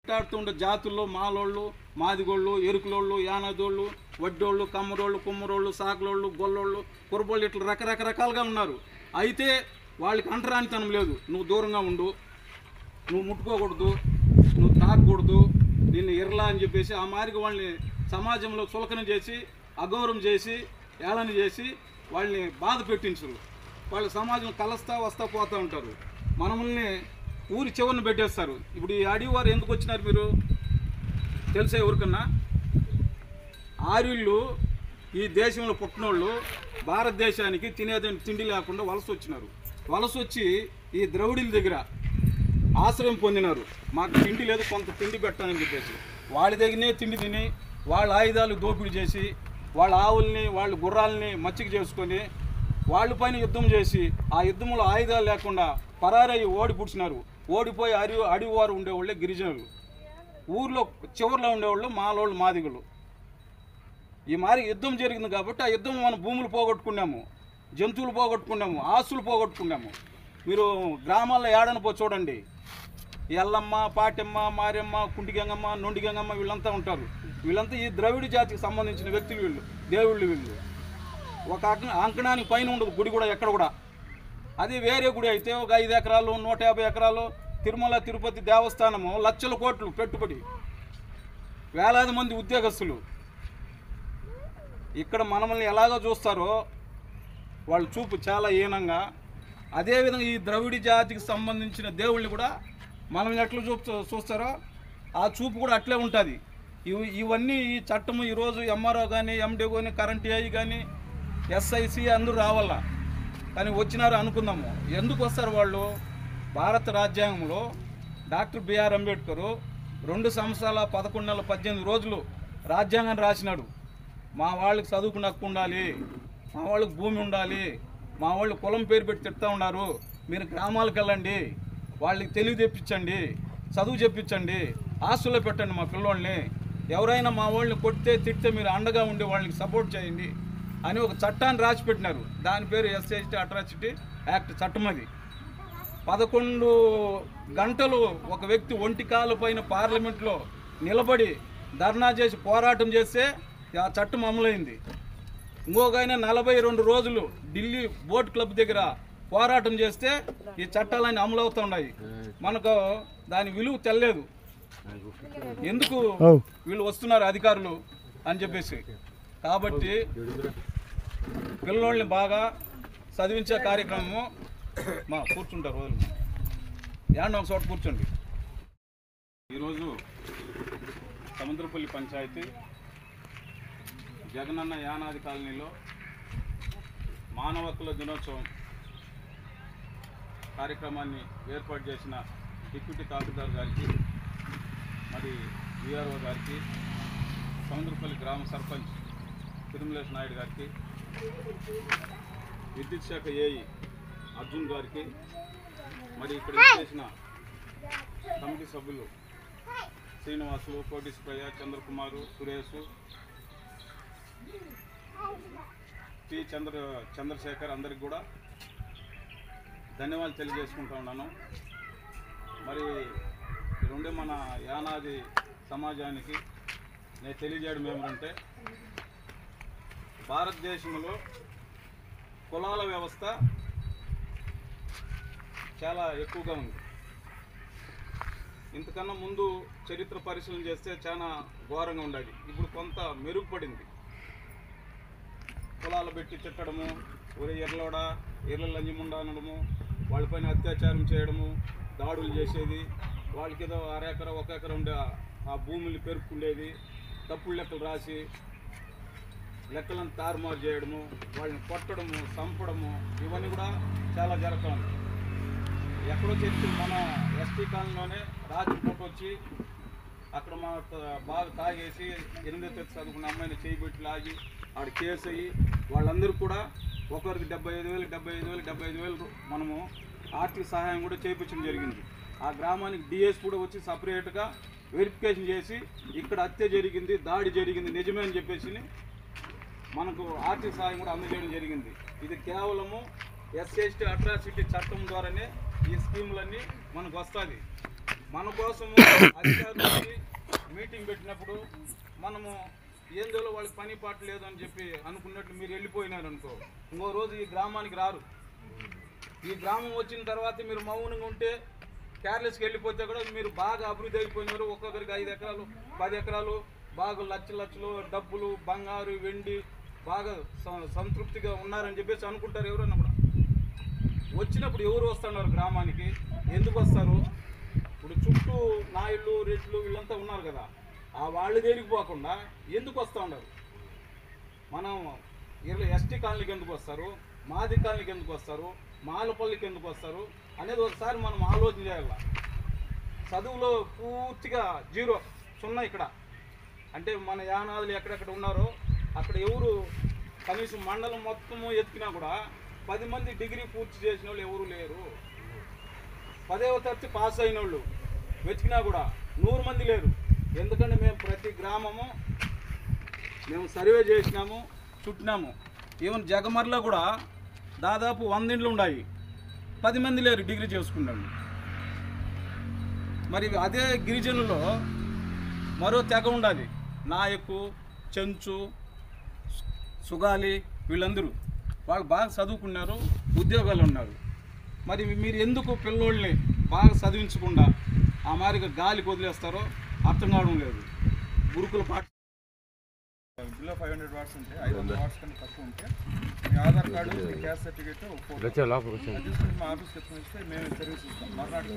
మాట్లాడుతుండే జాతుల్లో మాలోళ్ళు, మాదిగోళ్ళు, ఎరుకులోళ్ళు, యానదోళ్ళు, వడ్డోళ్ళు, కమ్మరోళ్ళు, కుమ్మరోళ్ళు, సాకులోళ్ళు, గొల్లోళ్ళు, కురబోళ్ళు ఇట్లా రకరకాలుగా ఉన్నారు. అయితే వాళ్ళకి అంటరానితనం లేదు. నువ్వు దూరంగా ఉండు, నువ్వు ముట్టుకోకూడదు, నువ్వు తాకూడదు, నిన్ను ఎర్లా అని చెప్పేసి ఆ మాదిరి వాళ్ళని సమాజంలో చులకన చేసి, అగౌరవం చేసి, ఏళన చేసి వాళ్ళని బాధ పెట్టించరు. వాళ్ళు సమాజం కలుస్తా వస్తా పోతూ ఉంటారు. మనల్ని ఊరి చివరిని పెట్టేస్తారు. ఇప్పుడు ఈ అడివారు ఎందుకు వచ్చినారు మీరు తెలిసే ఎవరికన్నా? ఆర్యుళ్ళు ఈ దేశంలో పుట్టినోళ్ళు భారతదేశానికి తినేదని తిండి లేకుండా వలస వచ్చినారు. వలస వచ్చి ఈ ద్రవిడుల దగ్గర ఆశ్రయం పొందినారు. మాకు తిండి లేదు, కొంత తిండి పెట్టాలని చెప్పేసి వాళ్ళ దగ్గరనే తిండి తిని వాళ్ళ ఆయుధాలు దోపిడీ చేసి వాళ్ళ ఆవుల్ని వాళ్ళ గుర్రాలని మచ్చిక చేసుకొని వాళ్ళ పైన యుద్ధం చేసి ఆ యుద్ధంలో ఆయుధాలు లేకుండా పరారయ్యి ఓడిపుడిచినారు. ఓడిపోయి అడివారు ఉండేవాళ్ళే గిరిజనులు, ఊర్లో చివరిలో ఉండేవాళ్ళు మాలోళ్ళు, మాదిగలు. ఈ మారి యుద్ధం జరిగింది కాబట్టి ఆ యుద్ధం మనం భూములు పోగొట్టుకున్నాము, జంతువులు పోగొట్టుకున్నాము, ఆస్తులు పోగొట్టుకున్నాము. మీరు గ్రామాల్లో ఏడనపో చూడండి, ఎల్లమ్మ, పాటెమ్మ, మారెమ్మ, కుంటిగంగమ్మ, నొండిగంగమ్మ వీళ్ళంతా ఉంటారు. వీళ్ళంతా ఈ ద్రవిడ జాతికి సంబంధించిన వ్యక్తులు, వీళ్ళు దేవుళ్ళు. వీళ్ళు ఒక అంకణానికి పైన ఉండదు గుడి కూడా ఎక్కడ కూడా. అది వేరే గుడి అయితే ఒక 5 ఎకరాలు 150 ఎకరాలు తిరుమల తిరుపతి దేవస్థానము లక్షల కోట్లు పెట్టుబడి, వేలాది మంది ఉద్యోగస్తులు. ఇక్కడ మనల్ని ఎలాగో చూస్తారో వాళ్ళ చూపు చాలా హీనంగా. అదేవిధంగా ఈ ద్రవిడ జాతికి సంబంధించిన దేవుళ్ళని కూడా మనం ఎట్లా చూస్తారో ఆ చూపు కూడా అట్లే ఉంటుంది. ఇవన్నీ ఈ చట్టము ఈరోజు ఎంఆర్ఓ కానీ, ఎండిఓ కానీ, కరెంట్ ఏఐ కానీ, ఎస్ఐసి అందరూ రావాలా, కానీ వచ్చినారు అనుకుందాము. ఎందుకు వస్తారు వాళ్ళు? భారత రాజ్యాంగంలో డాక్టర్ బిఆర్ అంబేద్కర్ 2 సంవత్సరాల 11 నెలల 18 రోజులు రాజ్యాంగాన్ని రాసినాడు. మా వాళ్ళకి చదువుకున్న హక్కు ఉండాలి, మా వాళ్ళకి భూమి ఉండాలి, మా వాళ్ళు కులం పేరు పెట్టి తిడతా ఉన్నారు, మీరు గ్రామాలకు వెళ్ళండి, వాళ్ళకి తెలివి తెప్పించండి, చదువు చెప్పించండి, హాస్టల్లో పెట్టండి మా పిల్లోళ్ళని, ఎవరైనా మా వాళ్ళని కొడితే తిడితే మీరు అండగా ఉండి వాళ్ళకి సపోర్ట్ చేయండి అని ఒక చట్టాన్ని రాసిపెట్టినారు. దాని పేరు ఎస్సీ అట్రాసిటీ యాక్ట్ చట్టం. అది 11 గంటలు ఒక వ్యక్తి ఒంటి కాలు పైన పార్లమెంట్లో నిలబడి ధర్నా చేసి పోరాటం చేస్తే ఆ చట్టం అమలైంది. ఇంకొకైనా 42 రోజులు ఢిల్లీ బోట్ క్లబ్ దగ్గర పోరాటం చేస్తే ఈ చట్టాలన్నీ అమలు అవుతున్నాయి. మనకు దాని విలువ తెలియదు. ఎందుకు వీళ్ళు వస్తున్నారు అధికారులు అని చెప్పేసి. కాబట్టి పిల్లోళ్ళని బాగా చదివించే కార్యక్రమము కూర్చుంటారు రోజులు ఒక చోట కూర్చోండి. ఈరోజు సముద్రపల్లి పంచాయతీ జగనన్న యానాది కాలనీలో మానవ హక్కుల దినోత్సవం కార్యక్రమాన్ని ఏర్పాటు చేసిన డిప్యూటీ తహసీల్దార్ గారికి, మరి విఆర్ఓ గారికి, సముద్రపల్లి గ్రామ సర్పంచ్ తిరుమలేశ్ నాయుడు గారికి, విద్యుత్ శాఖ ఏఈ అర్జున్ గారికి, మరి ఇక్కడ చేసిన కమిటీ సభ్యులు శ్రీనివాసులు, కోటీశ్వరయ్య, చంద్రకుమారు, సురేష్, టి చంద్రశేఖర్ అందరికి కూడా ధన్యవాదాలు తెలియజేసుకుంటా ఉన్నాను. మరి రెండే మన యానాది సమాజానికి నేను తెలియజేయడం ఏమిటంటే, భారతదేశంలో కులాల వ్యవస్థ చాలా ఎక్కువగా ఉంది. ఇంతకన్నా ముందు చరిత్ర పరిశీలన చేస్తే చాలా ఘోరంగా ఉండేది. ఇప్పుడు కొంత మెరుగుపడింది. కులాలు పెట్టి తిట్టడము, ఒరే ఎర్రలోడ, ఎర్ర లంజముండా అనడము, వాళ్ళపైన అత్యాచారం చేయడము, దాడులు చేసేది, వాళ్ళకి ఏదో 1/2 ఎకరా 1 ఎకరా ఉండే ఆ భూముల్ని పెరుక్కుండేది, తప్పుడు లెక్కలు రాసి లెక్కలను తారుమారు చేయడము, వాళ్ళని కొట్టడము, చంపడము, ఇవన్నీ కూడా చాలా జరుగుతుంది. ఎక్కడో చెప్పి మన ఎస్టీ కాలనీలోనే రాత్రి పూట వచ్చి అక్కడ మా బాగా తాగేసి 8వ తరగతి చదువుకున్న అమ్మాయిని చేయబెట్టి లాగి ఆడ కేసు అయ్యి వాళ్ళందరూ కూడా ఒకరికి 75,000 మనము ఆర్థిక సహాయం కూడా చేయించడం జరిగింది. ఆ గ్రామానికి డిఎస్ కూడా వచ్చి సపరేట్గా వెరిఫికేషన్ చేసి ఇక్కడ హత్య జరిగింది, దాడి జరిగింది నిజమే అని చెప్పేసి మనకు ఆర్థిక సాయం కూడా అందజేయడం జరిగింది. ఇది కేవలము SC/ST అట్రాసిటీ చట్టం ద్వారానే ఈ స్కీములన్నీ మనకు వస్తుంది. మన కోసము అధికారులకి మీటింగ్ పెట్టినప్పుడు మనము ఏందో వాళ్ళకి పని పాట లేదు అని చెప్పి అనుకున్నట్లు మీరు వెళ్ళిపోయినారు అనుకో, ఇంకో రోజు ఈ గ్రామానికి రారు. ఈ గ్రామం వచ్చిన తర్వాత మీరు మౌనంగా ఉంటే, కేర్లెస్కి వెళ్ళిపోతే కూడా మీరు బాగా అభివృద్ధి అయిపోయినారు. ఒక్కొక్కరికి 5 ఎకరాలు 10 ఎకరాలు బాగా లక్షలు డబ్బులు బంగారు వెండి బాగా సంతృప్తిగా ఉన్నారని చెప్పేసి అనుకుంటారు ఎవరన్నా కూడా. వచ్చినప్పుడు ఎవరు వస్తున్నారు గ్రామానికి, ఎందుకు వస్తారు? ఇప్పుడు చుట్టూ నాయుళ్ళు రెడ్లు వీళ్ళంతా ఉన్నారు కదా, ఆ వాళ్ళు దేనికిపోకుండా ఎందుకు వస్తూ ఉన్నారు? మనం ST కాలనీకి ఎందుకు వస్తారు, మాది కాలనీకి ఎందుకు వస్తారు, మాలపల్లికి ఎందుకు వస్తారు అనేది ఒకసారి మనం ఆలోచన చేయాలి. చదువులో పూర్తిగా 0 ఇక్కడ. అంటే మన యానాదులు ఎక్కడెక్కడ ఉన్నారో అక్కడ ఎవరు కనీసం మండలం మొత్తము ఎత్తికినా కూడా 10 మంది డిగ్రీ పూర్తి చేసిన వాళ్ళు ఎవరు లేరు. 10వ తరగతి పాస్ అయిన వాళ్ళు వెతికినా కూడా 100 మంది లేరు. ఎందుకంటే మేము ప్రతి గ్రామము మేము సర్వే చేసినాము, చుట్టినాము. ఈవెన్ జగమర్లో కూడా దాదాపు 100 ఇండ్లు ఉన్నాయి, 10 మంది లేరు డిగ్రీ చేసుకున్నాడు. మరి అదే గిరిజనుల్లో మరో తెగ ఉండాలి, నాయకు, చెంచు, సుగాలి, వీళ్ళందరూ వాళ్ళు బాగా చదువుకున్నారు, ఉద్యోగాలు ఉన్నారు. మరి మీరు ఎందుకు పిల్లోళ్ళని బాగా చదివించకుండా ఆ మాదిరిగా గాలికి వదిలేస్తారో అర్థం కావడం లేదు. గురుకుల పాఠ బిలో 500 వాట్స్ ఉంటే 500 వాట్స్ కన్నా తక్కువ ఉంటే మీ ఆధార్ కార్డు, మీ క్యాస్ట్ సర్టిఫికేట్, తీసుకుని మా ఆఫీస్కి ఎత్తుకొస్తే మేము సర్వీస్ ఇస్తాం. మర్నాటికి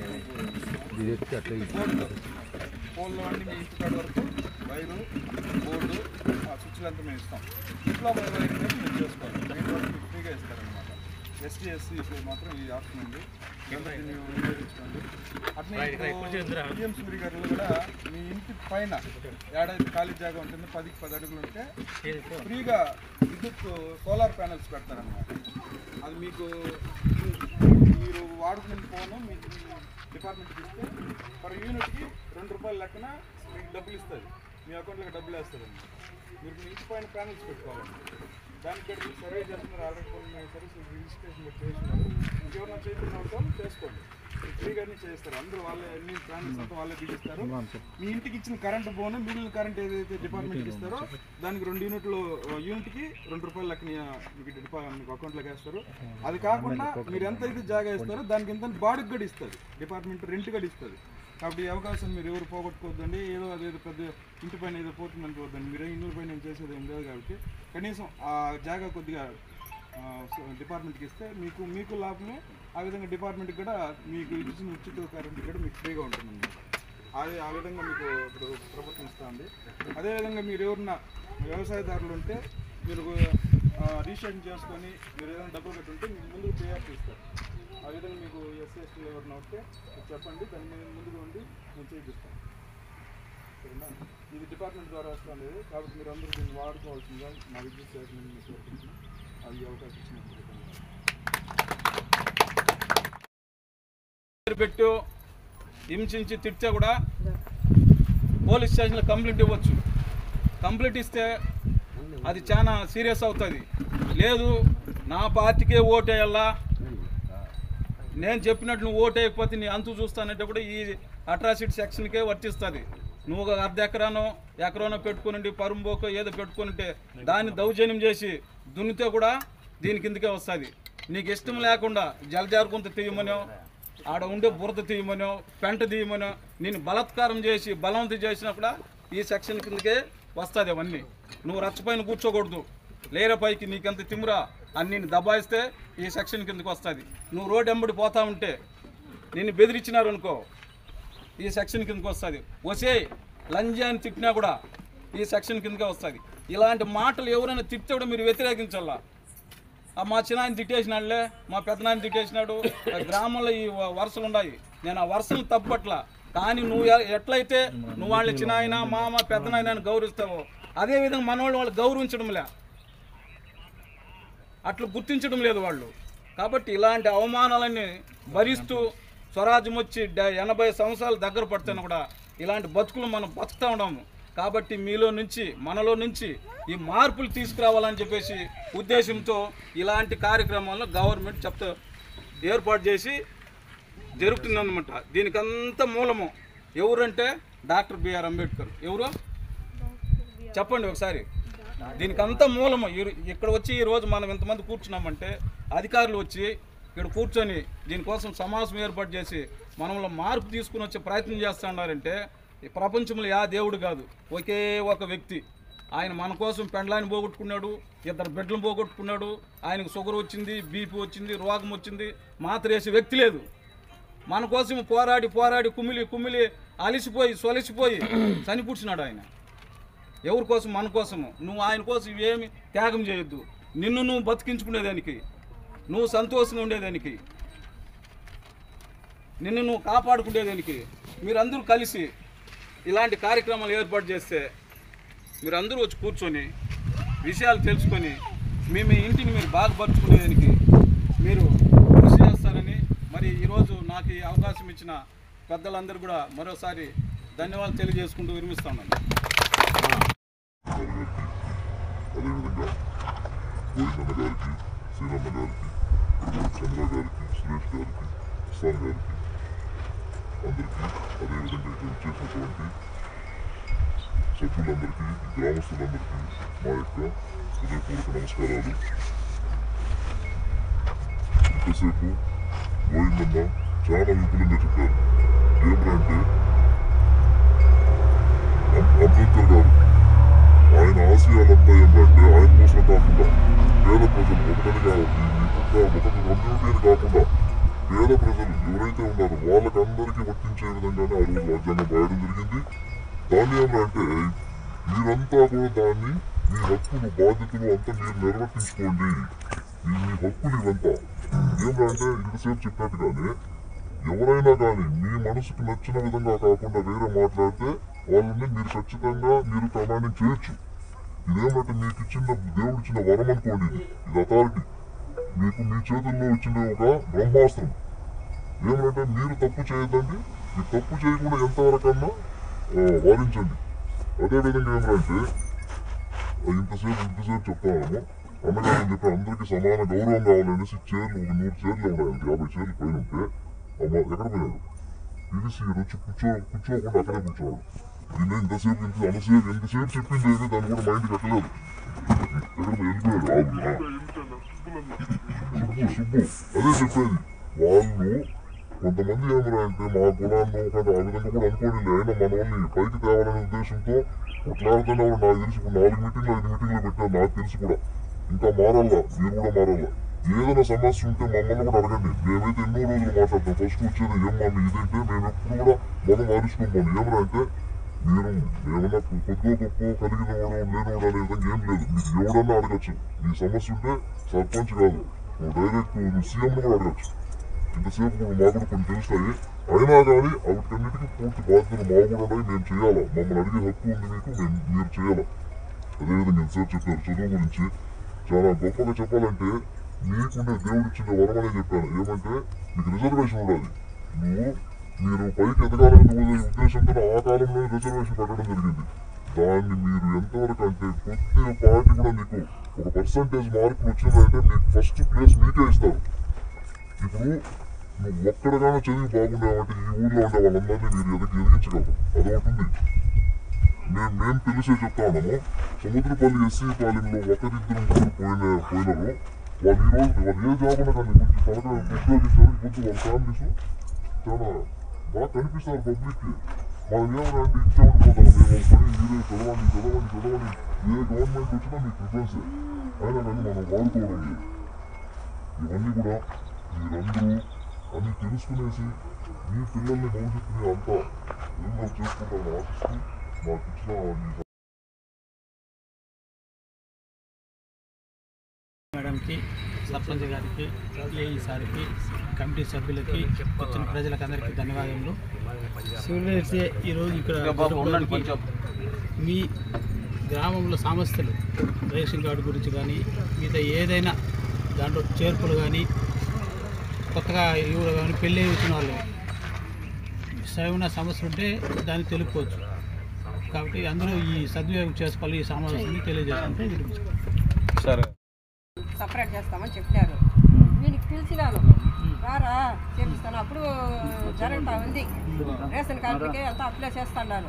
పోల్లో అన్ని మీ ఇంటి కార్డు వరకు వైరు, బోర్డు, స్విచ్లు అంతా మేము ఇస్తాం. ఇంట్లో వైర్ మేము చేసుకోవాలి. మెయిన్ వరకు మీకు ఫ్రీగా ఇస్తారనమాట. SC/SC మాత్రం ఈ ఆప్షన్ ఉంది, దీన్ని ఉపయోగించుకోండి. అట్నే PM సూరి గారిలో కూడా మీ ఇంటి పైన ఏడాది ఖాళీ జాగా ఉంటుంది, 10కి 10 అడుగులు ఉంటే ఫ్రీగా విద్యుత్ సోలార్ ప్యానెల్స్ పెడతారనమాట. అది మీకు మీరు వాడుకునే ఫోను మీ డిపార్ట్మెంట్కి ఇస్తే పర్ యూనిట్కి ₹2 లెక్కన మీకు డబ్బులు ఇస్తుంది, మీ అకౌంట్లోకి డబ్బులు వేస్తుందండి. మీరు మీ ఇంటి పైన ప్యానెల్స్ పెట్టుకోవాలండి. దానికి మీరు సర్వే చేస్తున్నారు, ఆల్రెడీ కొన్ని సర్వీస్ రిజిస్ట్రేషన్ మీరు చేస్తున్నారు. ఇంకెవరైనా చేస్తున్న వాళ్ళు చేసుకోండి, ఫ్రీగానే చేస్తారు. అందరూ వాళ్ళే అన్ని ప్యానెల్స్ అంతా వాళ్ళే బిగిస్తారు. మీ ఇంటికి ఇచ్చిన కరెంట్ బోను మిగిలిన కరెంట్ ఏదైతే డిపార్ట్మెంట్కి ఇస్తారో దానికి 2 యూనిట్కి ₹2 లెక్కన మీకు అకౌంట్లోకి వేస్తారు. అది కాకుండా మీరు ఎంత అయితే జాగా ఇస్తారో దానికి ఎంత బాడీకి కూడా ఇస్తుంది, డిపార్ట్మెంట్ రెంట్ కూడా ఇస్తుంది. కాబట్టి ఈ అవకాశం మీరు ఎవరు పోగొట్టుకోవద్దండి. ఏదో అదేదో పెద్ద ఇంటి పైన ఏదో పోతుంది అనుకోవద్దండి. మీరు ఇంటి పైన నేను చేసేది ఏం లేదు. కాబట్టి కనీసం ఆ జాగా కొద్దిగా డిపార్ట్మెంట్కి ఇస్తే మీకు లాభమే, ఆ విధంగా డిపార్ట్మెంట్కి కూడా మీకు ఇచ్చిన ఉచిత కరెంట్ కూడా మీకు ఫ్రీగా ఉంటుందన్నమాట. అది ఆ విధంగా మీకు ఇప్పుడు ప్రభుత్వం ఇస్తుంది. అదేవిధంగా మీరు ఎవరన్నా వ్యవసాయదారులు ఉంటే మీరు రిజిస్ట్రేషన్ చేసుకొని మీరు ఏదైనా డబ్బులు పెట్టుంటే మీకు ముందుకు పేఆర్టీ ఇస్తారు. ఆ విధంగా మీకు SC/STలో ఎవరైనా వస్తే చెప్పండి, దాన్ని మేము ముందుకు ఉండి మేము చేయిస్తాం. సరేనా? ఇది డిపార్ట్మెంట్ ద్వారా వస్తుంది కాబట్టి మీరు అందరూ దీన్ని వాడుకోవాల్సిందిగా మా విద్యుత్ శాఖ నుంచి మీకు కోరుకుంటున్నాం. అది అవకాశం ఇచ్చినప్పుడు పెట్టు హింసించి తిడితే కూడా పోలీస్ స్టేషన్లో కంప్లైంట్ ఇవ్వచ్చు. కంప్లైంట్ ఇస్తే అది చాలా సీరియస్ అవుతుంది. లేదు నా పార్టీకే ఓటేయాలా, నేను చెప్పినట్లు నువ్వు ఓటేయకపోతే నీ అంతు చూస్తానంటే కూడా ఈ అట్రాసిటీ సెక్షన్కే వర్తిస్తుంది. నువ్వు 1/2 ఎకరానో పెట్టుకుని పరుంబోకో ఏదో పెట్టుకుంటే దాన్ని దౌర్జన్యం చేసి దున్నితే కూడా దీని కిందకే వస్తుంది. నీకు ఇష్టం లేకుండా జలజారుకుంత తీయమనో, ఆడ ఉండే బురద తీయమనో, పెంట తీయమనో, నేను బలాత్కారం చేసి బలవంతం చేసినా కూడా ఈ సెక్షన్ కిందకే వస్తుంది. అవన్నీ నువ్వు రచ్చపైన కూర్చోకూడదు, లేర పైకి నీకెంత తిమ్మురా అని నేను దబాయిస్తే ఈ సెక్షన్ కిందకి వస్తుంది. నువ్వు రోడ్డు వెంబడి పోతా ఉంటే నిన్ను బెదిరించినారు అనుకో ఈ సెక్షన్ కిందకి వస్తుంది. వసే లంజా అని తిట్టినా కూడా ఈ సెక్షన్ కిందకే వస్తుంది. ఇలాంటి మాటలు ఎవరైనా తిట్టే కూడా మీరు వ్యతిరేకించాలా. మా చిన్నాయన తిట్టేసినాడులే, మా పెద్దనాయన తిట్టేసినాడు, గ్రామంలో ఈ వరుసలు ఉన్నాయి, నేను ఆ వరుసలు తప్పట్లా. కానీ నువ్వు ఎట్లయితే నువ్వు వాళ్ళ చిన్నాయన మామ పెద్దనాయన గౌరవిస్తావో అదేవిధంగా వాళ్ళు గౌరవించడంలే, అట్లా గుర్తించడం లేదు వాళ్ళు. కాబట్టి ఇలాంటి అవమానాలన్నీ భరిస్తూ స్వరాజ్యం వచ్చి 80 సంవత్సరాలు దగ్గర పడితేనే కూడా ఇలాంటి బతుకులు మనం బతుకుతూ ఉన్నాము. కాబట్టి మీలో నుంచి మనలో నుంచి ఈ మార్పులు తీసుకురావాలని చెప్పేసి ఉద్దేశంతో ఇలాంటి కార్యక్రమాలను గవర్నమెంట్ ఏర్పాటు చేసి జరుగుతుందన్నమాట. దీనికంతా మూలము ఎవరంటే డాక్టర్ బిఆర్ అంబేద్కర్. ఎవరు చెప్పండి ఒకసారి. దీనికంతా మూలము ఇక్కడ వచ్చి ఈరోజు మనం ఇంతమంది కూర్చున్నామంటే అధికారులు వచ్చి ఇక్కడ కూర్చొని దీనికోసం సమావేశం ఏర్పాటు చేసి మనలో మార్పు తీసుకుని వచ్చే ప్రయత్నం చేస్తున్నారంటే ఈ ప్రపంచంలో దేవుడు కాదు, ఒకే ఒక వ్యక్తి. ఆయన మన కోసం పెండ్లాన్ని పోగొట్టుకున్నాడు, 2 బిడ్డలను పోగొట్టుకున్నాడు, ఆయనకు షుగర్ వచ్చింది, బీపీ వచ్చింది, రోగం వచ్చింది, మాత్ర వేసే వ్యక్తి లేదు. మన కోసం పోరాడి పోరాడి కుమిలి అలిసిపోయి సొలసిపోయి చనిపూడ్చినాడు ఆయన. ఎవరి కోసం? మన కోసము. నువ్వు ఆయన కోసం ఇవేమి త్యాగం చేయొద్దు. నిన్ను నువ్వు బతికించుకునేదానికి, నువ్వు సంతోషంగా ఉండేదానికి, నిన్ను నువ్వు కాపాడుకునేదానికి మీరందరూ కలిసి ఇలాంటి కార్యక్రమాలు ఏర్పాటు చేస్తే మీరందరూ వచ్చి కూర్చొని విషయాలు తెలుసుకొని మీ ఇంటిని మీరు బాగుపరుచుకునేదానికి మీరు కృషి చేస్తారని మరి ఈరోజు నాకు ఈ అవకాశం ఇచ్చిన పెద్దలందరూ కూడా మరోసారి ధన్యవాదాలు తెలియజేసుకుంటూ విరమిస్తున్నాను. అదేవిధంగా గోవిందన్న గారికి, శ్రీరమ్మ గారికి, చంద్ర గారికి, సురేష్ గారికి, ఇస్మాన్ గారికి అందరికీ, అదేవిధంగా ఇక్కడ చేసినటువంటి సభ్యులందరికీ, గ్రామస్తులందరికీ మా యొక్క హృదయపూర్వక నమస్కారాలు. ఇంతసేపు గోవిందన్న చాలా విపులంగా చెప్పారు. ఏమిటంటే అంబేద్కర్ గారు ఆయన ఆశయాలంతా ఏంటంటే ఆయన కోసం కాకుండా పేద ప్రజలు ఒకటని కాదు, ఒక కమ్యూనిటీని కాకుండా పేద ప్రజలు ఎవరైతే ఉన్నారో వాళ్ళకందరికీ వర్తించే విధంగానే ఆ రోజు రాజ్యాంగం రాయడం జరిగింది. దాన్ని ఏమంటే మీరంతా కూడా దాన్ని మీ హక్కులు బాధ్యతలు అంతా మీరు నిర్వర్తించుకోండి. మీ హక్కులు ఇవంతా ఏమంటే ఇంతసేపు చెప్పినట్టుగానే ఎవరైనా కానీ మీ మనసుకు నచ్చిన విధంగా కాకుండా వేరే మాట్లాడితే వాళ్ళని మీరు ఖచ్చితంగా మీరు ప్రమాణం చేయొచ్చు. ఇదేమంటే మీకు ఇచ్చిన దేవుడు ఇచ్చిన వరం అనుకోండి. ఇది అథారిటీ మీకు మీ చేతుల్లో ఇచ్చిన ఒక బ్రహ్మాస్త్రం. ఏమంటే మీరు తప్పు చేయొద్దండి, మీరు తప్పు చేయకుండా ఎంతవరకన్నా వారించండి. అదేవిధంగా ఏమంటే ఇంతసేపు చెప్తాను అన్నగారు చెప్పి అందరికీ సమాన గౌరవం కావాలనేసి చైర్లు ఒక 100 చైర్లు ఉన్నాయండి, 50 చైర్లు పైన ఉంటే అమ్మ ఎక్కడ పోయాడు పిలిచి వచ్చి కూర్చోకుండా అక్కడే కూర్చోవాడు. దీన్ని ఎంతసేపు చెప్పింది ఏమి దాన్ని కూడా మైండ్ కట్టలేదు. ఎక్కడ వెళ్ళిపోయాడు సుబ్బు అదే చెప్పేది. వాళ్ళు కొంతమంది ఏమరంటే మా కులాన్ని కానీ ఆ విధంగా కూడా అనుకోండి. అయినా మన వాళ్ళని పైకి తేవాలనే ఉద్దేశంతో కొట్లాడుతూనే నాకు తెలిసి 4 మీటింగ్లు 5 మీటింగ్లు పెట్టారు. నాకు తెలిసి కూడా ఇంకా మారాలా, మీరు కూడా మారాలా. ఏదైనా సమస్య ఉంటే మమ్మల్ని కూడా అడగండి. మేమైతే ఎన్నో రోజులు మాట్లాడతాం. ఫస్ట్ వచ్చేది ఏం మమ్మీ ఇదంటే మేము ఎప్పుడు కూడా మనం వారించుకోమని. ఏమరంటే మీరు ఏమన్నా కొద్దిగా గొప్ప కలిగిన వాడు లేనివాడు అనే విధంగా ఏం లేదు. మీకు ఎవడన్నా అడగచ్చు. మీ సమస్య ఉంటే సర్పంచ్ కాదు డైరెక్ట్ నువ్వు సీఎంను కూడా అడగచ్చు. ఇంతసేపు కూడా మా కూడా కొన్ని తెలుస్తాయి. అయినా కానీ వాటికన్నిటికీ పూర్తి బాధ్యతలు మా కూడా ఉన్నాయి. మేము చేయాలా, మమ్మల్ని అడిగే హక్కు ఉంది మీకు, మీరు చేయాలా. అదేవిధంగా ఇంతసేపు చెప్పారు చదువు గురించి. చాలా గొప్పగా చెప్పాలంటే మీకుండే దేవుడు ఇచ్చిన వరం అనే చెప్పాను. ఏమంటే మీకు రిజర్వేషన్ ఉండాలి. మీరు పైకి ఎదగాలనే ఉద్దేశంతో ఆ కాలంలో రిజర్వేషన్ పెట్టడం జరిగింది. దాన్ని మీరు ఎంతవరకు అంటే కొద్దిగా పార్టీ కూడా మీకు ఒక పర్సంటేజ్ మార్కులు వచ్చిందంటే మీకు ఫస్ట్ ప్లేస్ మీకే ఇస్తారు. ఇప్పుడు నువ్వు ఒక్కడగానే చదివి బాగుండేవంటే ఈ ఊళ్ళో ఉండే వాళ్ళందరినీ మీరు ఎదిగించగలరు. అదొకటి ఉంది. మేము తెలిసే చెప్తా ఉన్నాము. సముద్రపల్లి ఎస్సీ పాలెంలో 1-2 పోయినారు. వాళ్ళు ఈరోజు వాళ్ళు ఏ జాబ్ ఉన్నా కానీ కొంచెం త్వరగా ఉపయోగించారు. కొంచెం వాళ్ళ ఫ్యామిలీస్ చాలా బాగా కనిపిస్తారు పబ్లిక్కి. మనం ఏమన్నా ఇచ్చే ఉండిపోతాం. మేము పని మీరే చదవండి ఏ గవర్నమెంట్ వచ్చినా మీకు ప్రిఫరెన్స్ అయినా కానీ మనం వాడుకోవడం. ఇవన్నీ కూడా మీరందరూ అన్నీ తెలుసుకునేసి మీ పిల్లల్ని భవిష్యత్తుని అంతా ఏదో చేసుకుంటామని ఆశిస్తూ నాకు ఇచ్చిన మేడంకి, సర్పంచ్ గారికి, ఏఈ సార్కి, కమిటీ సభ్యులకి, వచ్చిన ప్రజలకు అందరికీ ధన్యవాదాలు. సివిల్ ఈరోజు ఇక్కడ మీ గ్రామంలో సమస్యలు రేషన్ కార్డు గురించి కానీ మిగతా ఏదైనా దాంట్లో చేర్పులు కానీ కొత్తగా ఎవరు కానీ పెళ్ళి వచ్చిన వాళ్ళు ఏమైనా సమస్యలు ఉంటే దాన్ని తెలుపుకోవచ్చు. కాబట్టి అందరూ ఈ సద్వినియోగం చేసుకోవాలి ఈ సమావేశాన్ని తెలియజేసుకుంటే సరే సపరేట్ చేస్తామని చెప్పారు. వీనికి పిలిచినాను, రారా చేపిస్తాను, అప్పుడు జరుగుతా ఉంది రేషన్ కార్డుకి అంతా అప్లై చేస్తున్నాను.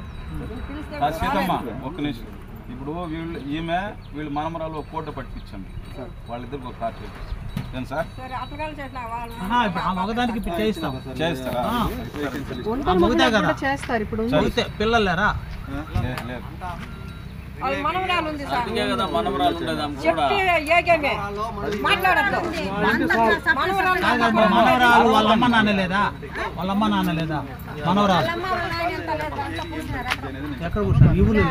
సీతమ్మ ఒక్క నిమిషం. ఇప్పుడు వీళ్ళు మనమరాలు ఒక ఫోటో పట్టించండి, వాళ్ళిద్దరికి ఒక కార్డు ఏం సార్? సరే అట్లగానే చేసినా వాళ్ళు మగదానికి చేయిస్తాం. చేస్తారా? చేస్తారు. ఇప్పుడు పిల్లలు లేరా? మనవరాలు ఉంది సార్, చెప్తే ఏగేమే మాట్లాడద్దు. మనవరాలు వాళ్ళ అమ్మ నాన్న లేదా? మనవరాలు ఎక్కడ కూర్చున్నారు? ఈ ఊళ్ళో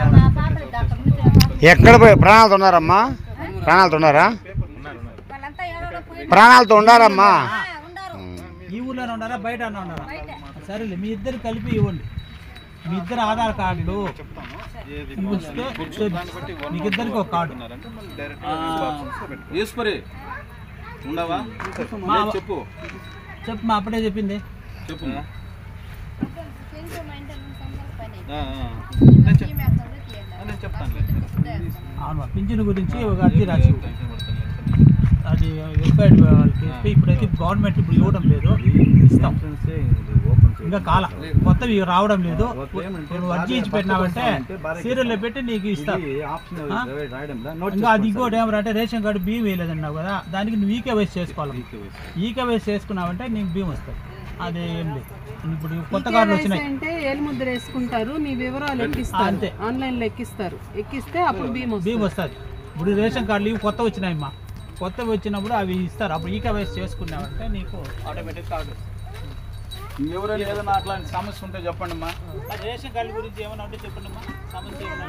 ఎక్కడ ప్రాణాలతో ఉన్నారమ్మా? ప్రాణాలతో ఉన్నారమ్మా? ఈ ఊళ్ళోనే ఉన్నారా బయట ఉన్నారా? సరేలే, మీ ఇద్దరు కలిపి ఇవ్వండి. మీ ఇద్దరు ఆధార్ కార్డులు ఇస్తే మీకు ఇద్దరికి ఒక కార్డు. ఈశ్వరి ఉండవా? చెప్పు మా అప్పుడే చెప్పింది. చెప్పు అవును, పింఛను గురించి ఒక అర్జీ రాసి అది వెబ్సైట్ వాళ్ళకి ఇస్తే ఇప్పుడైతే గవర్నమెంట్ ఇప్పుడు ఇవ్వడం లేదు, ఇస్తాం. ఇంకా కాల కొత్తవి రావడం లేదు. నువ్వు అర్జీ ఇచ్చి పెట్టినావంటే సీరియల్లో పెట్టి నీకు ఇస్తాను. ఇంకా అది ఇంకోటి ఏమంటే రేషన్ కార్డు బియ్యం వేయలేదన్నావు కదా, దానికి నువ్వు ఈకేవైసీ చేసుకోవాలి. ఈకేవైసీ చేసుకున్నావంటే నీకు బియ్యం వస్తుంది. అదే ఏం లేదు. ఇప్పుడు కొత్త కార్డులు వచ్చినాయి అంటే ఏలు ముద్ర వేసుకుంటారు, నీ వివరాలు ఎక్కిస్తారు, అంతే ఆన్లైన్లో ఎక్కిస్తే అప్పుడు బియ్యం వస్తుంది. ఇప్పుడు రేషన్ కార్డులు ఇవి కొత్త వచ్చినాయమ్మా, కొత్తవి వచ్చినప్పుడు అవి ఇస్తారు. అప్పుడు ఈకేవైసీ చేసుకున్నావంటే నీకు ఆటోమేటిక్ కార్డు. ఎవరైనా ఏదైనా అట్లాంటి సమస్య ఉంటే చెప్పండి అమ్మా. రేషన్ కార్డు గురించి ఏమైనా ఉంటే చెప్పండి అమ్మా. సమస్య ఏమైనా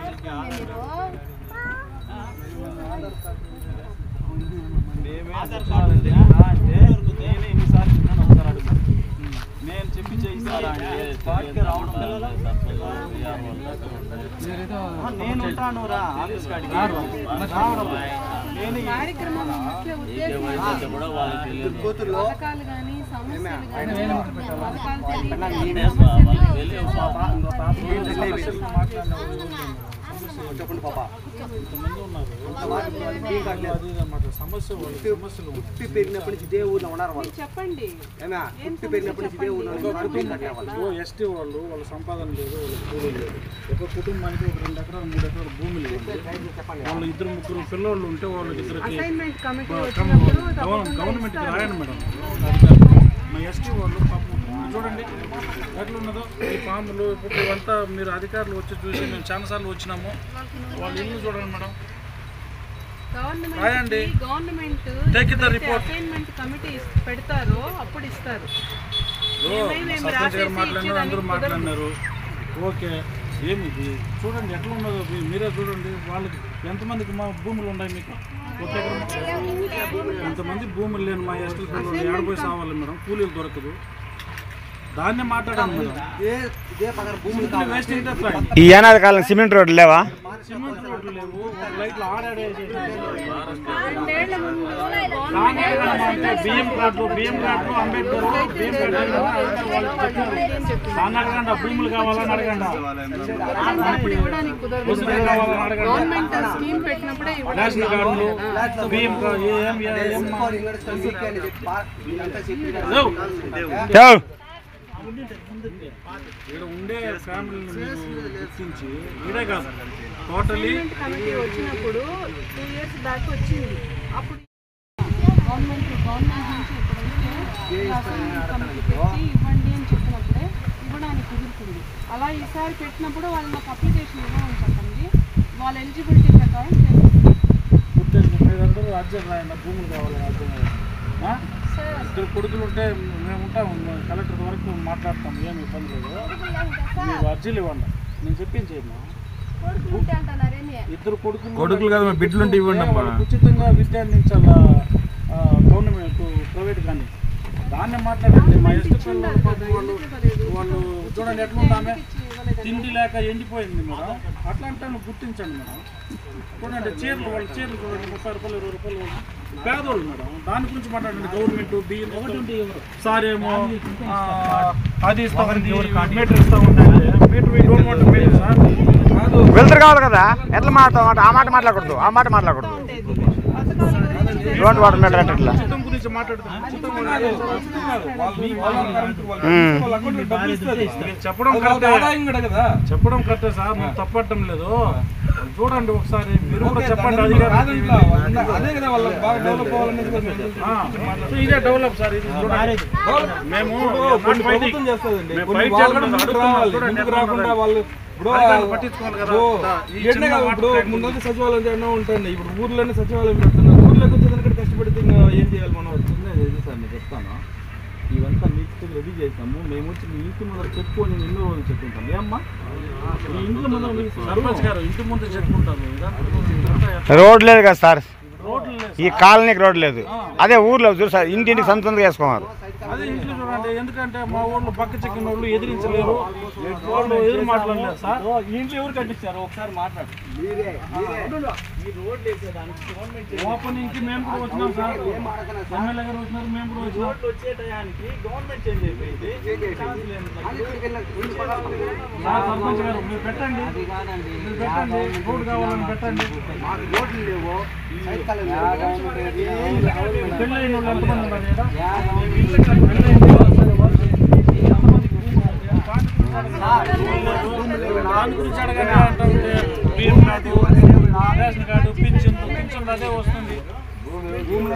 ఆధార్ కార్డు నేను చెప్పి చేయిస్తారా అంటే రావడం నేను ఉంటాను రా ఆఫీస్ కాడికి రావడం. కార్యక్రమం ముఖ్య ఉద్దేశం పథకాలు కానీ సమస్యలు కానీ చెప్పండి పాప. పుట్టి పెరిగినప్పటి నుంచి ఇదే ఊర్లో ఉన్నారు వాళ్ళు. చెప్పండి. పుట్టి పెరిగినప్పటి నుంచి ఇదే ఊర్లో ఎస్టీ వాళ్ళు వాళ్ళ సంపాదన లేదు, వాళ్ళ కూలీలు లేదు. ఒక కుటుంబానికి ఒక 2 ఎకరాలు 3 ఎకరాలు భూమి లేదు. వాళ్ళు 2-3 పిల్లలు ఉంటే వాళ్ళకి ఇద్దరికి గవర్నమెంట్కి రాయండి మేడం. మా ఎస్టీ వాళ్ళు పాపం చూడండి ఎట్లున్నదో ఈ పాములు ఇప్పుడు ఇవంతా. మీరు అధికారులు వచ్చి చూసి మేము చాలాసార్లు వచ్చినాము. వాళ్ళ ఇల్లు చూడండి మేడం. గవర్నమెంట్ అసైన్మెంట్ కమిటీ పెడతారు, అప్పుడు ఇస్తారు. సర్పంచ్ గారు మాట్లాడినారు, అందరూ మాట్లాడినారు. ఓకే, ఏమి ఇది చూడండి ఎట్లా ఉన్నదో మీరే చూడండి. వాళ్ళకి ఎంతమందికి మా భూములు ఉన్నాయి మీకు? ఒక ఎకరం ఎంతమంది భూములు లేని మా ఎస్టీ పిల్లలు ఏడపోయి సావాలి మేడం, కూలీలు దొరకదు. దాన్నే మాట్లాడాను మేడం. ఈ ఏనాది కాలం సిమెంట్ రోడ్లు లేవా? సిమెంట్ రోడ్లు లేవు, లైట్లు ఆడాడే బియ్యం కార్డు అంబేద్కర్ దాన్ని అడగండి. భూములు కావాలని అడగండి. గవర్నమెంట్ స్కీమ్ పెట్టినప్పుడే రేషన్ కార్డులు బియ్యం ఇక్కడ ఉండే ఫ్యామిలీని గుర్తించి ఇదే కాదు టోటలీ కమిటీ వచ్చినప్పుడు 2 years బ్యాక్ వచ్చింది. అప్పుడు గవర్నమెంట్ నుంచి కమిటీ పెట్టి ఇవ్వండి అని చెప్పినప్పుడే ఇవ్వడానికి కుదురుతుంది. అలా ఈసారి పెట్టినప్పుడు వాళ్ళు నాకు అప్లికేషన్ ఇవ్వమని చెప్పండి, వాళ్ళ ఎలిజిబిలిటీ ప్రకారం చేస్తారు. 35 అర్జెంట్ రాయండి, భూములు కావాలి అర్జెంట్. 2 కొడుకులు ఉంటే మేము ఉంటాము, కలెక్టర్ వరకు మాట్లాడతాము, ఏమి ఇబ్బంది లేదు. మీరు అర్జీలు ఇవ్వండి, నేను చెప్పించేయమ్మా. 2 కొడుకులు కదా బిడ్డలుంటే ఇవ్వండి అమ్మా. ఉచితంగా విద్య అందించాలా గవర్నమెంట్ ప్రైవేట్ కానీ. దాన్నే మాట్లాడండి. మా ఎస్టీ వాళ్ళు చూడండి ఎట్లా ఉందామే, తిండి లేక ఎండిపోయింది మేడం. అట్లా అంటే గుర్తించండి మేడం. చూడండి చీరలు, వాళ్ళ చీరలు చూడండి 30 రూపాయలు 20 రూపాయలు పేదోళ్ళు మేడం. దాని గురించి మాట్లాడండి. గవర్నమెంట్ బియ్యం సార్ ఏమో అది ఇస్తామండి, మీటర్ ఇస్తా ఉంటే meter don't want meter sir. వెళ్తారు కావాలి కదా, ఎట్లా మాట్లాడతాం? ఆ మాట మాట్లాడకూడదు, ఆ మాట మాట్లాడకూడదు. డోంట్ వాటర్ మ్యాటర్ అట్లా. చెప్పడం కరెక్టే సార్, నువ్వు తప్పట్టం లేదు. చూడండి ఒకసారి, మీరు కూడా చెప్పండి అధికారులు. ఇదే డెవలప్ సార్, ఇది మేము రాకుండా వాళ్ళు ముందు సచివాలయం చేయడం ఉంటుంది. ఇప్పుడు ఊర్లోనే సచివాలయం పెడుతున్నారు. ఊర్లోకి వచ్చేదానికి కష్టపడితే ఏం చేయాలి మనం? సార్ నేను చెప్తాను, ఇవంతా నీకు రెడీ చేస్తాము. మేము వచ్చి మీ ఇంటి ముందర చెప్పుకొని ఎన్నో రోజులు చెప్పుకుంటాం. ఏమ్మా మీ ఇంట్లో ముందర సర్పంచ్ గారు ఇంటి ముందు చెప్పుకుంటాము. రోడ్ లేదు కదా సార్, ఈ కాలనీకి రోడ్ లేదు. అదే ఊర్లో చూడు సార్, ఇంటింటికి సంతొందరగా వేసుకోవాలి. అదే ఇంట్లో చూడండి, ఎందుకంటే మా ఊళ్ళో పక్క చెక్కిన వాళ్ళు ఎదిరించలేరు, వాళ్ళు ఎదురు మాట్లాడలేదు సార్. ఇంట్లో ఎవరు కట్టించారు ఒకసారి మాట్లాడు. ఓపెనింగ్ కి మేము కూడా వచ్చినాం సార్, ఎమ్మెల్యే గారు వచ్చినారు, మేము కూడా వచ్చినాం. వచ్చే టయానికి గవర్నమెంట్ చేంజ్ అయిపోయింది. సర్పంచ్ గారు మీరు పెట్టండి, మీరు పెట్టండి, రోడ్ కావాలని పెట్టండి. పెళ్ళైన వాళ్ళు ఎంతమంది ఉన్నారు ఇక్కడ? దాని గురించి అడగండి అంటే బియ్యం కార్డు, రేషన్ కార్డు, పింఛన్ అదే వస్తుంది. కూలి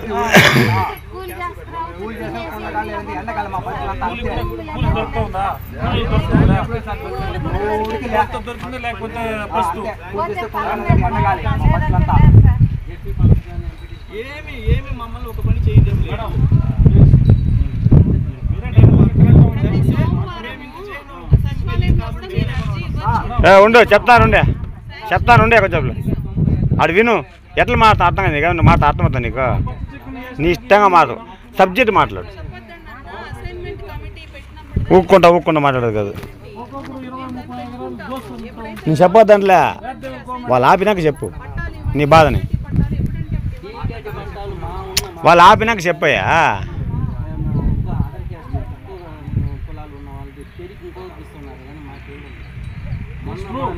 దొరుకుతుందా? దొరుకుతుంది, లేకపోతే ఫస్ట్ ఏమి మమ్మల్ని ఒక పని చేయడం లేదు. ఉండు చెప్తానుండే కొంచెం ఆడు విను. ఎట్లా మాట్లాడుతా అర్థం కదా నీకు? మాట అర్థమవుతా నీకు? నీ ఇష్టంగా మాట్లాడు, సబ్జెక్ట్ మాట్లాడు. ఊక్కుంటా మాట్లాడదు కాదు. నేను చెప్పొద్దంట్లే, వాళ్ళు ఆపినాక చెప్పు నీ బాధని. వాళ్ళు ఆపినాక చెప్పయ్యా.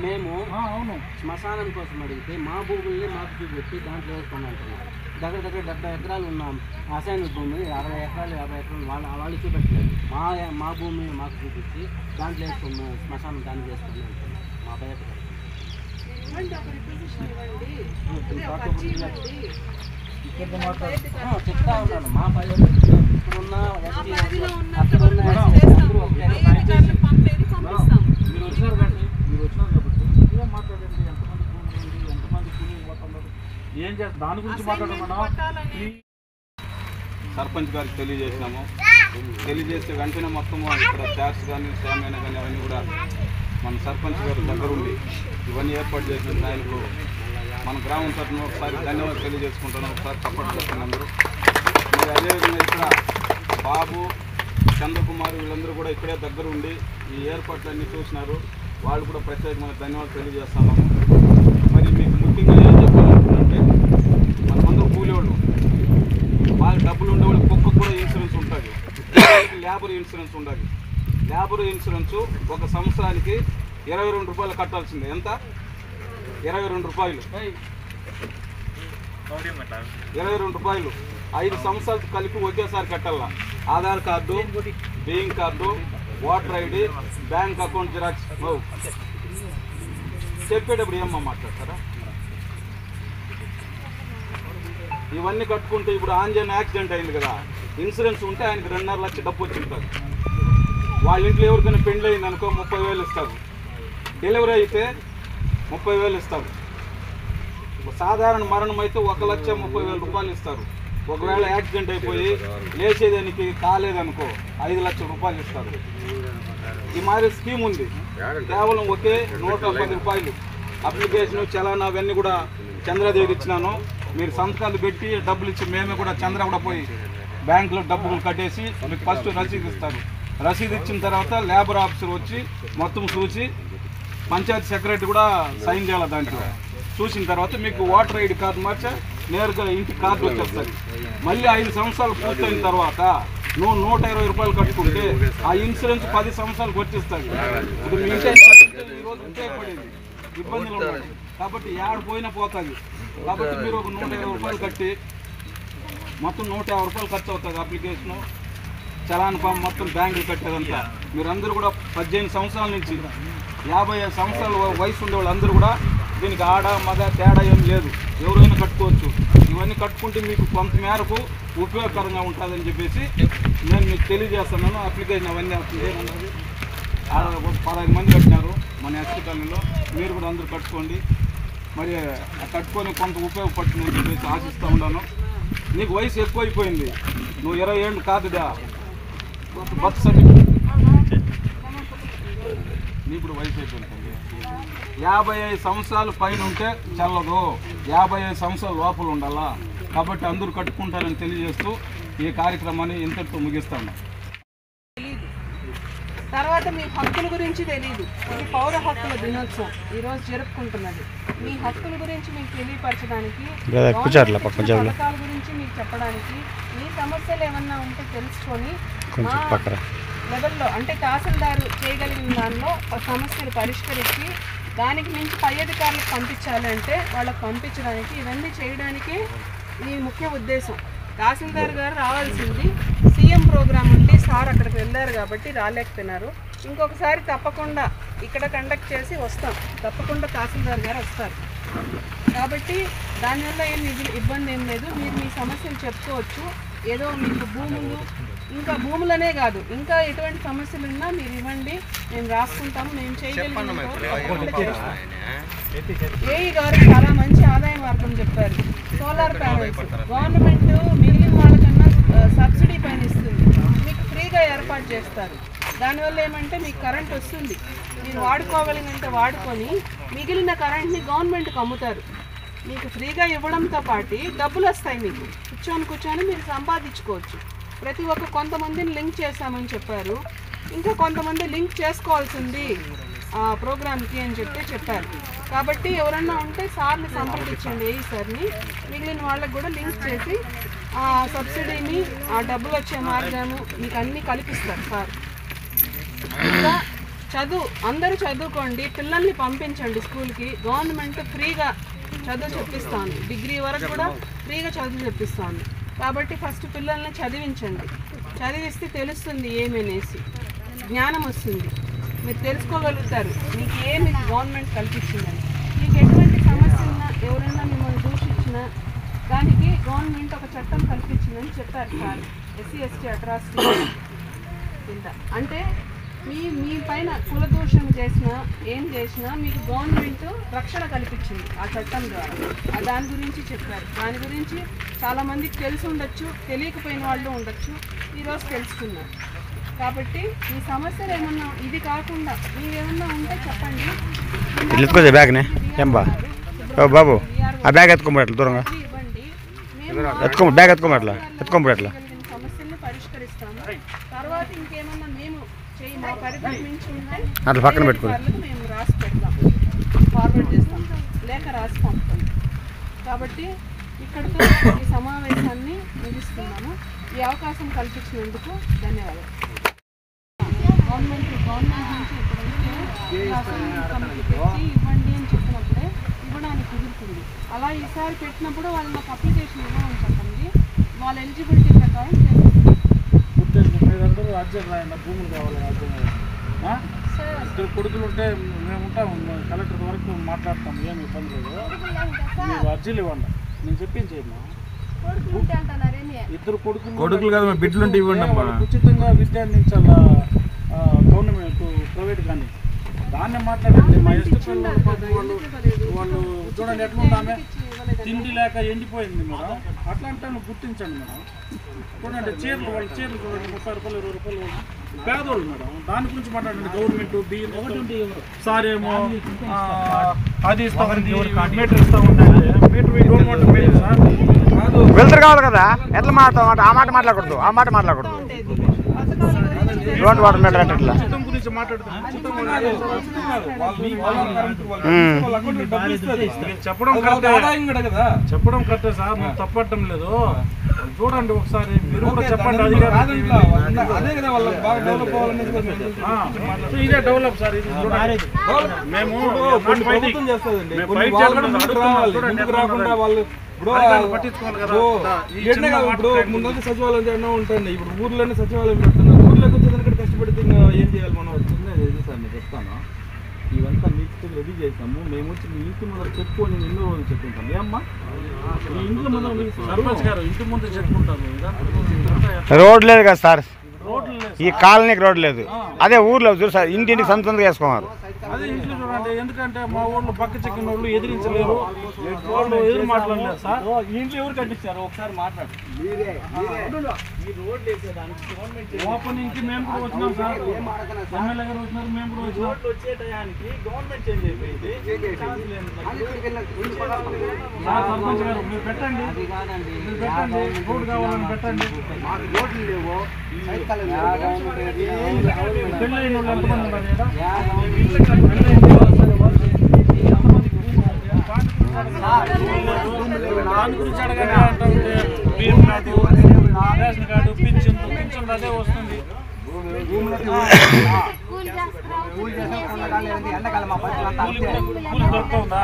మేము శ్మశానం కోసం అడిగితే మా భూముల్ని మాకు చూపెట్టి దాంట్లో వేసుకున్నాం. దగ్గర 70 ఎకరాలు ఉన్నాం, అసైన్ భూమి 60 ఎకరాలు 50 ఎకరాలు వాళ్ళు చూపెట్టలేదు. మా భూమి మాకు చూపించి దాంట్లో వేసుకున్నాం, శ్మశానం దాన్ని వేసుకున్నాం. మా బయట చెప్తా ఉన్నాను. మా పై ఇప్పుడున్న ఏం చేస్తారు దాని గురించి మాట్లాడమన్నా. సర్పంచ్ గారికి తెలియజేసినాము. తెలియజేస్తే వెంటనే మొత్తం ఇక్కడ ట్యాక్స్ కానీ శామైనా కానీ అవన్నీ కూడా మన సర్పంచ్ గారి దగ్గర ఉండి ఇవన్నీ ఏర్పాటు చేసిన ఆయనకు మన గ్రామం తరఫున ఒకసారి ధన్యవాదాలు తెలియజేసుకుంటున్నాం. ఒకసారి సపోర్ట్ చేస్తున్న అందరూ. మరి అదేవిధంగా ఇక్కడ బాబు, చంద్రకుమార్ వీళ్ళందరూ కూడా ఇక్కడే దగ్గర ఉండి ఈ ఏర్పాట్లన్నీ చూసినారు. వాళ్ళు కూడా ప్రత్యేకమైన ధన్యవాదాలు తెలియజేస్తున్నాము. మరి మీకు ముఖ్యంగా ఏం చెప్పాలనుకుంటే మనమందరూ కూలేవాళ్ళు, వాళ్ళకి డబ్బులు ఉండేవాళ్ళు కుక్క కూడా ఇన్సూరెన్స్ ఉంటుంది, లేబర్ ఇన్సూరెన్స్ ఉండాలి. లేబర్ ఇన్సూరెన్స్ ఒక సంవత్సరానికి 22 రూపాయలు కట్టాల్సిందే. ఎంత? 22 రూపాయలు. 22 రూపాయలు 5 సంవత్సరాలకు కలిపి ఒకేసారి కట్టాలా. ఆధార్ కార్డు, బియ్యం card, voter ID, bank account xerox. చెప్పేటప్పుడు ఏమన్నా మాట్లాడతారా? ఇవన్నీ కట్టుకుంటే ఇప్పుడు ఆంజనేయ యాక్సిడెంట్ అయింది కదా, ఇన్సూరెన్స్ ఉంటే ఆయనకి 2.5 లక్షల డబ్బు వచ్చింటుంది. వాళ్ళ ఇంట్లో ఎవరికైనా పెండ్లి అయింది అనుకో 30,000 ఇస్తారు. డెలివరీ అయితే 30,000 ఇస్తారు. సాధారణ మరణం అయితే 1,30,000 రూపాయలు ఇస్తారు. ఒకవేళ యాక్సిడెంట్ అయిపోయి లేచేదానికి కాలేదనుకో 5 లక్షల రూపాయలు ఇస్తారు. ఈ మాదిరి స్కీమ్ ఉంది. కేవలం ఒకే 110 రూపాయలు. అప్లికేషన్, చలానా అవన్నీ కూడా చంద్రదేవికి ఇచ్చినాను. మీరు సంతకాలు పెట్టి డబ్బులు ఇచ్చి మేమే కూడా చంద్ర కూడా పోయి బ్యాంకులో డబ్బులు కట్టేసి మీకు ఫస్ట్ రసీదు ఇస్తారు. రసీదు ఇచ్చిన తర్వాత లేబర్ ఆఫీసర్ వచ్చి మొత్తం చూసి పంచాయతీ సెక్రటరీ కూడా సైన్ చేయాలి. దాంట్లో చూసిన తర్వాత మీకు ఓటర్ ఐడి కార్డు మార్చా నేరుగా ఇంటికి కార్డు వచ్చేస్తుంది. మళ్ళీ 5 సంవత్సరాలు పూర్తయిన తర్వాత నువ్వు 120 రూపాయలు కట్టుకుంటే ఆ ఇన్సూరెన్స్ 10 సంవత్సరాలకు వచ్చేస్తుంది. ఇప్పుడు మీ ఇంటి ఈరోజు ఉపయోగపడేది. ఇబ్బందులు ఉన్నాయి. కాబట్టి ఏడు పోయినా పోతుంది. కాబట్టి మీరు ఒక 120 రూపాయలు కట్టి మొత్తం 150 రూపాయలు ఖర్చు అవుతుంది. అప్లికేషను చలాన్ ఫామ్ మొత్తం బ్యాంకులు కట్టేదంతా. మీరందరూ కూడా 18 సంవత్సరాల నుంచి 55 సంవత్సరాల వయసు ఉండే వాళ్ళందరూ కూడా దీనికి ఆడ మగ తేడా ఏం లేదు, ఎవరైనా కట్టుకోవచ్చు. ఇవన్నీ కట్టుకుంటే మీకు కొంత మేరకు ఉపయోగకరంగా ఉంటుందని చెప్పేసి నేను మీకు తెలియజేస్తున్నాను. అప్లికేషన్ అవన్నీ ఉన్నది 15 మంది కట్టినారు మన ఎస్టీ కాలనీలో. మీరు కూడా అందరూ కట్టుకోండి. మరి కట్టుకొని కొంత ఉపయోగపడుతుందని చెప్పేసి ఆశిస్తూ ఉన్నాను. నీకు వయసు ఎక్కువైపోయింది, నువ్వు 20 ఏళ్ళు కాదుదా బర్త్ సర్టిఫికేట్ నీకు కూడా వయసు అయిపోయింది. 55 సంవత్సరాలు పైన ఉంటే చల్లదు, 55 సంవత్సరాల లోపల ఉండాలా. కాబట్టి అందరూ కట్టుకుంటారని తెలియజేస్తూ ఈ కార్యక్రమాన్ని ఇంతటితో ముగిస్తాను. తర్వాత మీ హక్కుల గురించి తెలియదు. ఇది పౌర హక్కుల దినోత్సవం ఈరోజు జరుపుకుంటున్నది. మీ హక్కుల గురించి మీకు తెలియపరచడానికి, పథకాల గురించి మీకు చెప్పడానికి, మీ సమస్యలు ఏమన్నా ఉంటే తెలుసుకొని మా లెవెల్లో అంటే తహసీల్దారు చేయగలిగిన దానిలో సమస్యలు పరిష్కరించి దానికి మించి పై అధికారులకు పంపించాలి అంటే వాళ్ళకి పంపించడానికి ఇవన్నీ చేయడానికి మీ ముఖ్య ఉద్దేశం. తహసీల్దార్ గారు రావాల్సింది సీఎం ప్రోగ్రామ్ ఉండి సార్ అక్కడికి వెళ్ళారు కాబట్టి రాలేకపోయినారు. ఇంకొకసారి తప్పకుండా ఇక్కడ కండక్ట్ చేసి వస్తాం. తప్పకుండా తహసీల్దార్ గారు వస్తారు. కాబట్టి దానివల్ల ఏం ఇబ్బంది ఏం లేదు. మీరు మీ సమస్యలు చెప్పుకోవచ్చు. ఏదో మీకు భూములు, ఇంకా భూములనే కాదు ఇంకా ఎటువంటి సమస్యలు ఉన్నా మీరు ఇవ్వండి, మేము రాసుకుంటాము. మేము చేయగలిగిన ఏఈ గారు చాలా మంచి ఆదాయ మార్గం చెప్పారు. సోలార్ ప్యానెల్స్ గవర్నమెంట్ మిగిలిన వాళ్ళకన్నా సబ్సిడీ పైన ఇస్తుంది, మీకు ఫ్రీగా ఏర్పాటు చేస్తారు. దానివల్ల ఏమంటే మీకు కరెంట్ వస్తుంది, మీరు వాడుకోగలిగినంత వాడుకొని మిగిలిన కరెంట్ని గవర్నమెంట్కి అమ్ముతారు. మీకు ఫ్రీగా ఇవ్వడంతో పాటు డబ్బులు వస్తాయి. మీకు కూర్చొని మీరు సంపాదించుకోవచ్చు. ప్రతి ఒక్క కొంతమందిని లింక్ చేశామని చెప్పారు, ఇంకా కొంతమంది లింక్ చేసుకోవాల్సింది ప్రోగ్రామ్కి అని చెప్పారు. కాబట్టి ఎవరన్నా ఉంటే సార్ని సంప్రదించండి, ఏఈ సార్ని. మిగిలిన వాళ్ళకి కూడా లింక్ చేసి ఆ సబ్సిడీని, ఆ డబ్బులు వచ్చే మార్గాన్ని మీకు అన్నీ కల్పిస్తారు సార్. ఇంకా అందరూ చదువుకోండి, పిల్లల్ని పంపించండి స్కూల్కి. గవర్నమెంట్ ఫ్రీగా చదువు చెప్పిస్తాను, డిగ్రీ వరకు కూడా ఫ్రీగా చదువు చెప్పిస్తాను. కాబట్టి ఫస్ట్ పిల్లల్ని చదివించండి. చదివిస్తే తెలుస్తుంది ఏమనేసి, జ్ఞానం వస్తుంది, మీరు తెలుసుకోగలుగుతారు మీకు ఏమి గవర్నమెంట్ కల్పించిందని. మీకు ఎటువంటి సమస్య ఉన్నా, ఎవరైనా మిమ్మల్ని దూషించినా దానికి గవర్నమెంట్ ఒక చట్టం కల్పించిందని చెప్పారు సార్. ఎస్సీ ఎస్టీ అట్రాసిటీ కింద అంటే మీ పైన కుల దూషణ చేసినా ఏం చేసినా మీకు గవర్నమెంట్ రక్షణ కల్పించింది ఆ చట్టం ద్వారా. దాని గురించి చెప్పారు. దాని గురించి చాలామందికి తెలిసి ఉండొచ్చు, తెలియకపోయిన వాళ్ళు ఉండొచ్చు, ఈరోజు తెలుసుకున్నారు. కాబట్టి మీ సమస్యలు ఏమన్నా ఇది కాకుండా మీరేమన్నా ఉంటే చెప్పండి. బాబు ఆ బ్యాగ్ ఎత్తుకోమట్లా దూరంగా బ్యాగ్ ఎత్తుకోమట్లా సమస్యల్ని పరిష్కరిస్తాము. తర్వాత ఇంకేమన్నా మేము మా పరిధికి మించి ఉంటే అట్లా పక్కన పెట్టుకోండి, మేము రాసి పెడతాం, ఫార్వర్డ్ చేస్తాం, లేక రాసి పంపుతాం. కాబట్టి ఇక్కడితో ఈ సమావేశాన్ని ముగిస్తున్నాము. ఈ అవకాశం కల్పించినందుకు ధన్యవాదాలు. గవర్నమెంట్ నుంచి ఎప్పుడైతే కమిటీ పెట్టి ఇవ్వండి అని చెప్పినప్పుడే ఇవ్వడానికి కుదురుతుంది. అలా ఈసారి పెట్టినప్పుడు వాళ్ళు మాకు అప్లికేషన్ ఇవ్వమని చెప్పండి, వాళ్ళ ఎలిజిబిలిటీ ప్రకారం చేస్తారు. మీరందరూ అర్జెంట్ రాయండి, భూములు కావాలి. ఇద్దరు కొడుకులు ఉంటే మేము ఉంటాము, కలెక్టర్ వరకు మాట్లాడతాం, ఏమి ఇబ్బంది లేదు. మీరు అర్జీలు ఇవ్వండి, నేను చెప్పించేమ్మా. ఇద్దరు కొడుకులు కాదు బిడ్డలుంటే ఇవ్వండి అమ్మా. ఉచితంగా విద్య అందించాలా గవర్నమెంట్ ప్రైవేట్ కానీ. దాన్నే మాట్లాడండి. మా ఎస్టీ వాళ్ళు చూడండి ఎట్లుంటామే, తిండి లేక ఎండిపోయింది మేడం. అట్లాంటి గుర్తించండి మేడం. చూడండి చీరలు, వాళ్ళ చీరలు చూడండి 30 రూపాయలు 20 రూపాయలు పేదోళ్ళు మేడం. దాని గురించి మాట్లాడండి. గవర్నమెంట్ బియ్యం సార్ ఏమో అది ఇస్తామండి, మీటర్ ఇస్తా ఉండండి. వెళ్తారు కావాలి కదా, ఎట్లా మాట్లాడతాం? ఆ మాట మాట్లాడకూడదు. గ్రౌండ్ వాటర్ మ్యాటర్ అంటే ఎట్లా? ఉచితం గురించి మాట్లాడుతున్నాం. ఉచితం వాళ్ళు అకౌంట్లో డబ్బులు ఇస్తారు. మీరు చెప్పడం కరెక్టే. ఆదాయం కూడా కదా. చెప్పడం కరెక్టే సార్, మేము తప్పట్టం లేదు. చూడండి ఒకసారి, మీరు కూడా చెప్పండి. అదే కదా వాళ్ళకి బాగా డెవలప్ అవ్వాలనేది ఇదే డెవలప్ సార్. ఇది చూడండి, మేము ప్రభుత్వం చేస్తుందండి. రాకుండా వాళ్ళు పట్టించుకోవాలి కదా. ఇప్పుడు ముందు సచివాలయం ఎన్నో ఉంటుంది. ఇప్పుడు ఊర్లోనే సచివాలయం పెడుతున్నారు. ఊర్లోకి వచ్చేదానికి కష్టపడితే ఏం చేయాలి మనం? సార్ నేను చెప్తాను, ఇవంతా నీట్గా రెడీ చేసాము. మేము వచ్చి మీ ఇంటి ముందర చెప్పుకొని ఎన్నో రోజులు చెప్పుకుంటాం. ఏమ్మా మీ ఇంట్లో ముందర సర్పంచ్ గారు ఇంటి ముందు చెప్పుకుంటాము. రోడ్ లేదు కదా సార్, రోడ్లు లేదు. ఈ కాలనీకి రోడ్ లేదు. అదే ఊర్లో చూడు సార్, ఇంటింటికి సంతంగా వేసుకున్నారు. అదే ఇంట్లో చూడండి, ఎందుకంటే మా ఊళ్ళో పక్క చెక్కిన వాళ్ళు ఎదిరించలేరు, వాళ్ళు ఎదురు మాట్లాడలేరు సార్. ఇంట్లో ఎవరు కట్టించారు? ఒకసారి మాట్లాడు. ఓపెనింగ్ కి మేము కూడా వచ్చినాం సార్. ఎమ్మెల్యే గారు వచ్చినారు, మేము కూడా వచ్చినాం. వచ్చే టయానికి గవర్నమెంట్ చేంజ్ అయిపోయింది. సర్పంచ్ గారు మీరు పెట్టండి, మీరు పెట్టండి, రోడ్ కావాలని పెట్టండి. పెళ్ళైన వాళ్ళు ఎంతమంది ఉన్నారు ఇక్కడ? దాని గురించి అడగండి అంటే బియ్యం కార్డు, రేషన్ కార్డు, పింఛన్ అదే వస్తుంది. కూలి దొరుకుతుందా?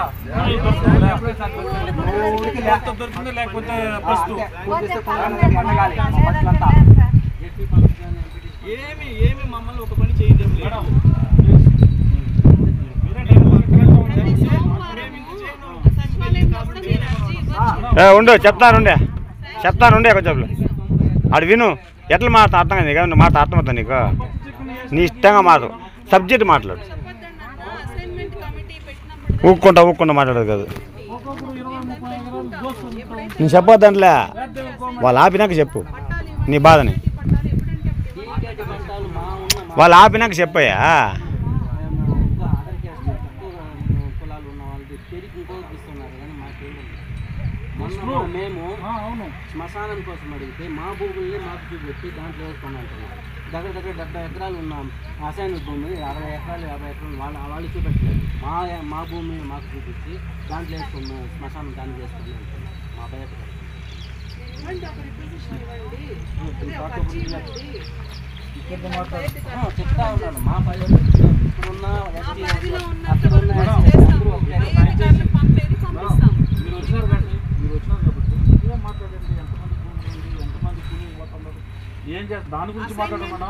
దొరుకుతుంది, లేకపోతే ఫస్ట్ ఏమి మమ్మల్ని ఒక పని చేయడం లేదు. ఉండు చెప్తానుండే కొంచెం ఆడు విను. ఎట్లా మాట్లాడుతా అర్థం కదా నీకు? మాట అర్థమవుతా నీకు? నీ ఇష్టంగా మాట్లాడు, సబ్జెక్ట్ మాట్లాడు. ఊక్కుంటా మాట్లాడదు కదా. నేను చెప్పొద్దంట్లే, వాళ్ళు ఆపినాక చెప్పు నీ బాధని. వాళ్ళు ఆపినాక చెప్పయ్యా. మేము శ్మశానం కోసం అడిగితే మా భూముల్ని మాకు చూపెట్టి దాంట్లో వేసుకున్నాం. దగ్గర 70 ఎకరాలు ఉన్నాం. అసైన్ భూమి 60 ఎకరాలు 50 ఎకరాలు వాళ్ళు చూపెట్టలేదు. మా భూమి మాకు చూపించి దాంట్లో వేసుకున్నాం. శ్మశానం దాన్ని చేసుకున్నాం. మా బయట చెప్తా ఉన్నాను. మా పల్లె ఇక్కడున్న ఎస్టీ అక్కడున్న మీరు వచ్చినారు కాబట్టి మాట్లాడండి. ఎంతమంది భూములు ఉంది, ఎంతమంది కూలి పోతున్నారు, ఏం చేస్తారు దాని గురించి మాట్లాడమన్నా.